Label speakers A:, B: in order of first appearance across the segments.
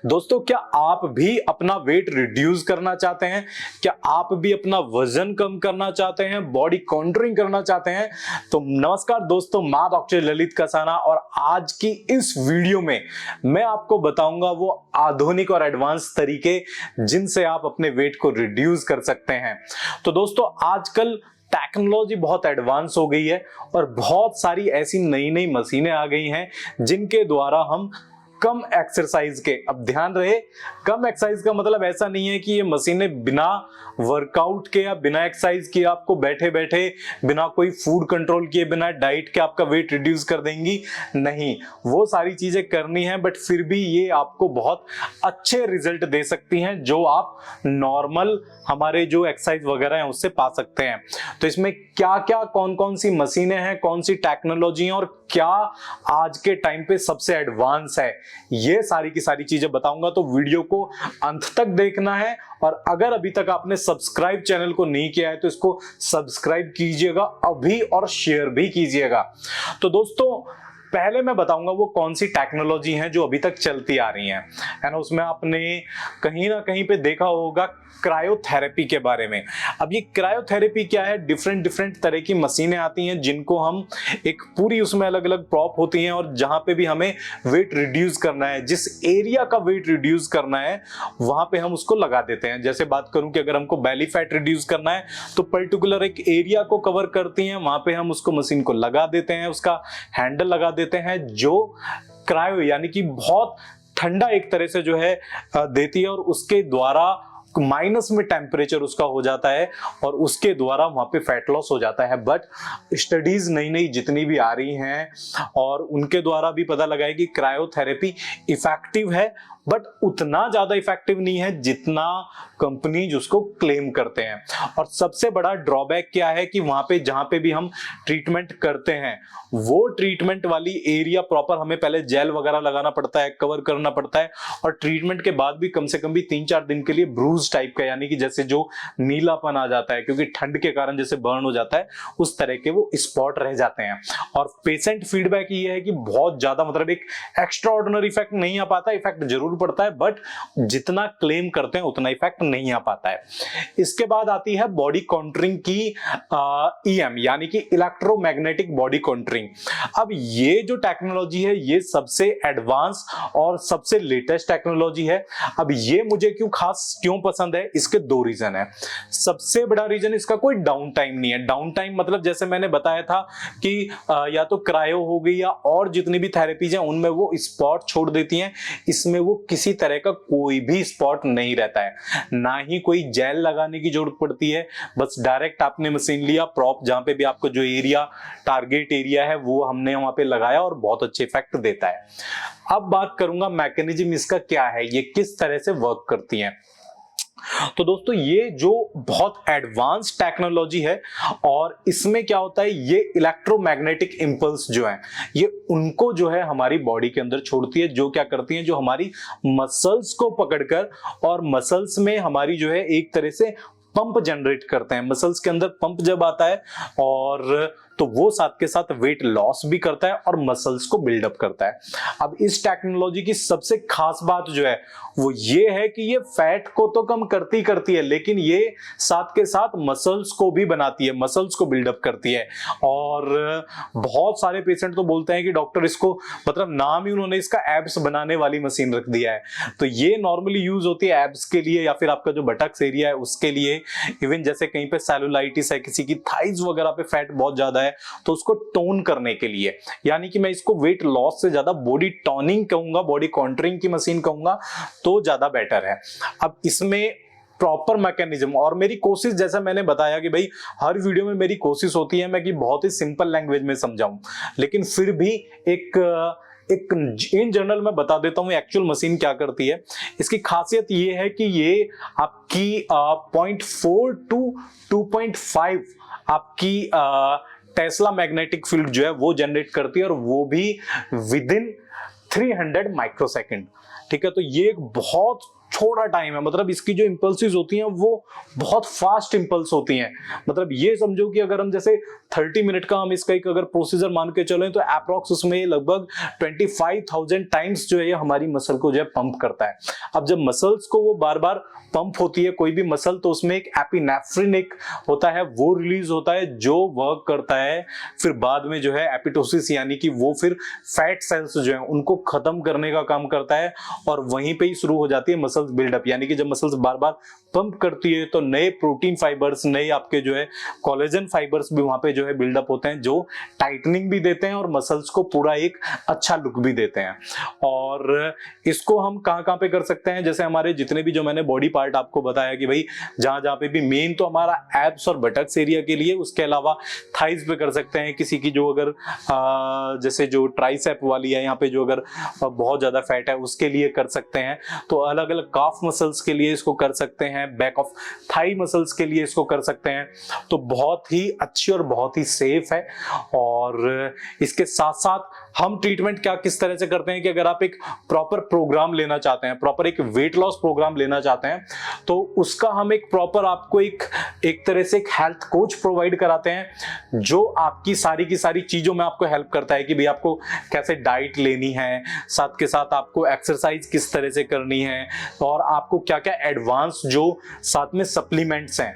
A: दोस्तों, क्या आप भी अपना वेट रिड्यूस करना चाहते हैं? क्या आप भी अपना वजन कम करना चाहते हैं, बॉडी कॉन्टूरिंग करना चाहते हैं? तो नमस्कार दोस्तों, मैं डॉक्टर ललित कसाना और आज की इस वीडियो में मैं आपको बताऊंगा वो आधुनिक और एडवांस तरीके जिनसे आप अपने वेट को रिड्यूस कर सकते हैं। तो दोस्तों, आजकल टेक्नोलॉजी बहुत एडवांस हो गई है और बहुत सारी ऐसी नई नई मशीनें आ गई हैं जिनके द्वारा हम कम एक्सरसाइज के, अब ध्यान रहे, कम एक्सरसाइज का मतलब ऐसा नहीं है कि ये मशीनें बिना वर्कआउट के या बिना एक्सरसाइज किए आपको बैठे बैठे बिना कोई फूड कंट्रोल किए, बिना डाइट के आपका वेट रिड्यूस कर देंगी। नहीं, वो सारी चीजें करनी है, बट फिर भी ये आपको बहुत अच्छे रिजल्ट दे सकती हैं जो आप नॉर्मल हमारे जो एक्सरसाइज वगैरह हैं उससे पा सकते हैं। तो इसमें क्या क्या, कौन कौन सी मशीनें हैं, कौन सी टेक्नोलॉजी है और क्या आज के टाइम पे सबसे एडवांस है, ये सारी की सारी चीजें बताऊंगा। तो वीडियो को अंत तक देखना है और अगर अभी तक आपने सब्सक्राइब चैनल को नहीं किया है तो इसको सब्सक्राइब कीजिएगा अभी और शेयर भी कीजिएगा। तो दोस्तों, पहले मैं बताऊंगा वो कौन सी टेक्नोलॉजी है जो अभी तक चलती आ रही है ना। उसमें आपने कहीं ना कहीं पे देखा होगा क्रायोथेरेपी के बारे में। अब ये क्रायोथेरेपी क्या है? डिफरेंट डिफरेंट तरह की मशीनें आती हैं जिनको हम एक पूरी, उसमें अलग अलग प्रॉप होती हैं और जहां पे भी हमें वेट रिड्यूस करना है, जिस एरिया का वेट रिड्यूस करना है वहां पे हम उसको लगा देते हैं। जैसे बात करूं कि अगर हमको बेली फैट रिड्यूस करना है तो पर्टिकुलर एक एरिया को कवर करती हैं, वहां पे हम उसको मशीन को लगा देते हैं, उसका हैंडल लगा देते हैं जो क्रायो यानी कि बहुत ठंडा एक तरह से जो है देती है और उसके द्वारा माइनस में टेम्परेचर उसका हो जाता है और उसके द्वारा वहां पे फैट लॉस हो जाता है। बट स्टडीज नई नई जितनी भी आ रही हैं और उनके द्वारा भी पता लगा है कि क्रायोथेरेपी इफेक्टिव है, बट उतना ज्यादा इफेक्टिव नहीं है जितना कंपनीज उसको क्लेम करते हैं। और सबसे बड़ा ड्रॉबैक क्या है कि वहां पे जहां पे भी हम ट्रीटमेंट करते हैं वो ट्रीटमेंट वाली एरिया प्रॉपर हमें पहले जेल वगैरह लगाना पड़ता है, कवर करना पड़ता है और ट्रीटमेंट के बाद भी कम से कम भी 3-4 दिन के लिए ब्रूज टाइप का, यानी कि जैसे जो नीलापन आ जाता है क्योंकि ठंड के कारण जैसे बर्न हो जाता है, उस तरह के वो स्पॉट रह जाते हैं। और पेशेंट फीडबैक ये है कि बहुत ज्यादा, मतलब एक एक्स्ट्रा ऑर्डिनरी इफेक्ट नहीं आ पाता, इफेक्ट जरूर पड़ता है बट जितना क्लेम करते हैं उतना इफेक्ट नहीं आ पाता है। इसके बाद आती है बॉडी कॉन्टूरिंग की ईएम, यानी कि इलेक्ट्रोमैग्नेटिक बॉडी कॉन्टूरिंग। अब ये जो टेक्नोलॉजी है ये सबसे एडवांस और सबसे लेटेस्ट टेक्नोलॉजी है। अब ये मुझे क्यों पसंद है, इसके दो रीजन है। सबसे बड़ा रीजन, इसका कोई डाउन टाइम नहीं है। डाउन टाइम मतलब जैसे मैंने बताया था कि या तो क्रायो हो गई या और जितनी भी थेरेपीज हैं उनमें वो स्पॉट छोड़ देती हैं, इसमें वो किसी तरह का कोई भी स्पॉट नहीं रहता है, ना ही कोई जेल लगाने की जरूरत पड़ती है। बस डायरेक्ट आपने मशीन लिया, प्रॉप जहां पे भी आपको जो एरिया, टारगेट एरिया है वो हमने वहां पे लगाया और बहुत अच्छे इफेक्ट देता है। अब बात करूंगा मैकेनिज्म इसका क्या है, ये किस तरह से वर्क करती है। तो दोस्तों, ये जो बहुत एडवांस टेक्नोलॉजी है और इसमें क्या होता है, ये इलेक्ट्रोमैग्नेटिक इंपल्स जो है ये उनको जो है हमारी बॉडी के अंदर छोड़ती है, जो क्या करती है, जो हमारी मसल्स को पकड़कर और मसल्स में हमारी जो है एक तरह से पंप जनरेट करते हैं। मसल्स के अंदर पंप जब आता है और तो वो साथ के साथ वेट लॉस भी करता है और मसल्स को बिल्डअप करता है। अब इस टेक्नोलॉजी की सबसे खास बात जो है वो ये है कि ये फैट को तो कम करती है लेकिन ये साथ के साथ मसल्स को भी बनाती है, मसल्स को बिल्डअप करती है। और बहुत सारे पेशेंट तो बोलते हैं कि डॉक्टर इसको, मतलब नाम ही उन्होंने इसका एब्स बनाने वाली मशीन रख दिया है। तो ये नॉर्मली यूज होती है एब्स के लिए या फिर आपका जो बटक्स एरिया है उसके लिए। इवन जैसे कहीं पे सेलुलाइटिस है, किसी की थाइज वगैरह पे फैट बहुत ज्यादा है तो उसको टोन करने के लिए, यानी कि मैं इसको वेट लॉस से ज्यादा बॉडी टोनिंग कहूंगा, बॉडी कॉन्टूरिंग की मशीन कहूंगा तो ज्यादा बेटर है। अब इसमें प्रॉपर मैकेनिज्म और मेरी कोशिश, जैसा मैंने बताया कि भाई हर वीडियो में मेरी कोशिश होती है मैं कि बहुत ही सिंपल लैंग्वेज में समझाऊं, लेकिन फिर भी एक इन जनरल मैं बता देता हूं एक्चुअल मशीन क्या करती है। इसकी खासियत ये है कि ये आपकी 0.4 टू 2.5 आपकी टेस्ला मैग्नेटिक फील्ड जो है वो जनरेट करती है और वो भी विद इन 300 माइक्रोसेकंड। ठीक है, तो ये एक बहुत थोड़ा टाइम है, मतलब इसकी जो इंपल्सिस होती हैं वो बहुत फास्ट इंपल्स होती हैं। मतलब ये समझो कि अगर हम जैसे 30 मिनट का हम इसका एक अगर प्रोसीजर मान के चलें तो अप्रॉक्स उसमें लगभग 25,000 टाइम्स जो है हमारी मसल को जो है पंप करता है। अब जब मसल्स को वो बार बार पंप होती है कोई भी मसल, तो उसमें एक एपिनेफ्रिन एक होता है, वो रिलीज होता है जो वर्क करता है फिर बाद में जो है एपिटोसिस, यानी कि वो फिर फैट सेल्स जो है उनको खत्म करने का काम करता है और वहीं पे ही शुरू हो जाती है मसल्स बिल्डअप। यानी कि जब मसल्स बार बार पंप करती है तो नए प्रोटीन फाइबर्स, नए आपके जो है कोलेजन फाइबर्स भी वहां पे जो है बिल्डअप होते हैं, जो टाइटनिंग भी देते हैं और मसल्स को पूरा एक अच्छा लुक भी देते हैं। और इसको हम कहां पे कर सकते हैं, जैसे हमारे जितने भी जो मैंने बॉडी पार्ट आपको बताया कि भाई जहां पे भी मेन तो हमारा एब्स और बटक्स एरिया के लिए, उसके अलावा थाइज पे कर सकते हैं। किसी की जो अगर जैसे जो ट्राइसेप वाली है, यहाँ पे जो अगर बहुत ज्यादा फैट है उसके लिए कर सकते हैं, तो अलग अलग काफ मसल्स के लिए इसको कर सकते हैं, बैक ऑफ थाई मसल्स के लिए इसको कर सकते हैं। तो बहुत ही अच्छी और बहुत ही सेफ है। और इसके साथ साथ हम ट्रीटमेंट क्या किस तरह से करते हैं कि अगर आप एक प्रॉपर प्रोग्राम लेना चाहते हैं, प्रॉपर एक वेट लॉस प्रोग्राम लेना चाहते हैं, तो उसका हम एक प्रॉपर आपको एक तरह से एक हेल्थ कोच प्रोवाइड कराते हैं जो आपकी सारी की सारी चीजों में आपको हेल्प करता है कि भाई आपको कैसे डाइट लेनी है, साथ के साथ आपको एक्सरसाइज किस तरह से करनी है और आपको क्या क्या एडवांस जो साथ में सप्लीमेंट्स हैं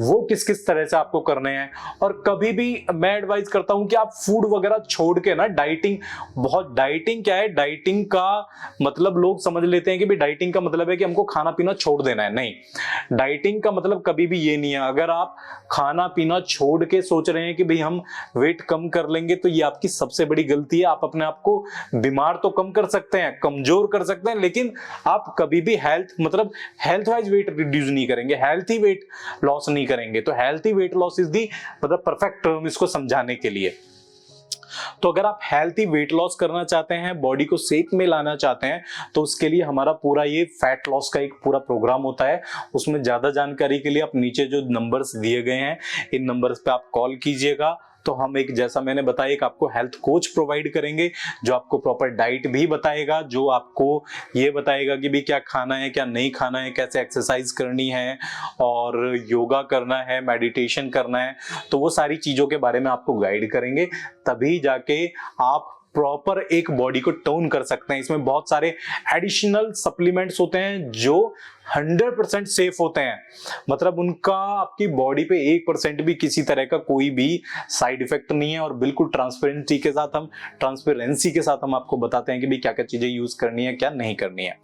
A: वो किस किस तरह से आपको करने हैं। और कभी भी मैं एडवाइज करता हूं कि आप फूड वगैरह छोड़ के ना डाइटिंग, बहुत डाइटिंग क्या है, डाइटिंग का मतलब लोग समझ लेते हैं कि भाई डाइटिंग का मतलब है कि हमको खाना पीना छोड़ देना है। नहीं, डाइटिंग का मतलब कभी भी ये नहीं है। अगर आप खाना पीना छोड़ के सोच रहे हैं कि भाई हम वेट कम कर लेंगे, तो ये आपकी सबसे बड़ी गलती है। आप अपने आप को बीमार तो कम कर सकते हैं, कमजोर कर सकते हैं, लेकिन आप कभी भी हेल्थ वाइज वेट रिड्यूस नहीं करेंगे, हेल्थी वेट लॉस नहीं करेंगे। तो healthy weight loss is the मतलब परफेक्ट टर्म इसको समझाने के लिए। तो अगर आप हेल्थी वेट लॉस करना चाहते हैं, बॉडी को शेप में लाना चाहते हैं, तो उसके लिए हमारा पूरा ये फैट लॉस का एक पूरा प्रोग्राम होता है। उसमें ज्यादा जानकारी के लिए आप नीचे जो नंबर्स दिए गए हैं इन नंबर्स पे आप कॉल कीजिएगा। तो हम एक, जैसा मैंने बताया, एक आपको हेल्थ कोच प्रोवाइड करेंगे जो आपको प्रॉपर डाइट भी बताएगा, जो आपको ये बताएगा कि भी क्या खाना है क्या नहीं खाना है, कैसे एक्सरसाइज करनी है और योगा करना है, मेडिटेशन करना है। तो वो सारी चीजों के बारे में आपको गाइड करेंगे, तभी जाके आप प्रॉपर एक बॉडी को टोन कर सकते हैं। इसमें बहुत सारे एडिशनल सप्लीमेंट्स होते हैं जो 100% सेफ होते हैं, मतलब उनका आपकी बॉडी पे 1% भी किसी तरह का कोई भी साइड इफेक्ट नहीं है। और बिल्कुल ट्रांसपेरेंसी के साथ हम आपको बताते हैं कि भाई क्या क्या चीजें यूज करनी है क्या नहीं करनी है।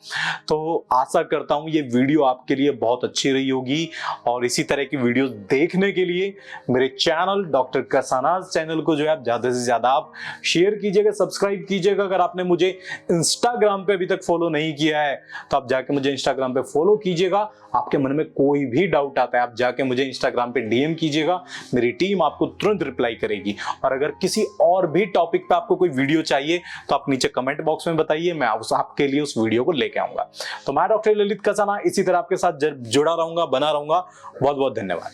A: तो आशा करता हूं ये वीडियो आपके लिए बहुत अच्छी रही होगी, और इसी तरह की वीडियो देखने के लिए मेरे चैनल डॉक्टर कसानाज चैनल को जो है आप ज्यादा से ज्यादा आप शेयर कीजिएगा, सब्सक्राइब कीजिएगा। अगर आपने मुझे इंस्टाग्राम पे अभी तक फॉलो नहीं किया है तो आप जाके मुझे इंस्टाग्राम पे फॉलो कीजिएगा। आपके मन में कोई भी डाउट आता है आप जाके मुझे इंस्टाग्राम पे डीएम कीजिएगा, मेरी टीम आपको तुरंत रिप्लाई करेगी। और अगर किसी और भी टॉपिक पे आपको कोई वीडियो चाहिए तो आप नीचे कमेंट बॉक्स में बताइए, मैं आपके लिए उस वीडियो को लेके आऊंगा। तो मैं डॉक्टर ललित कसाना इसी तरह आपके साथ जुड़ा रहूंगा, बना रहूंगा। बहुत बहुत धन्यवाद।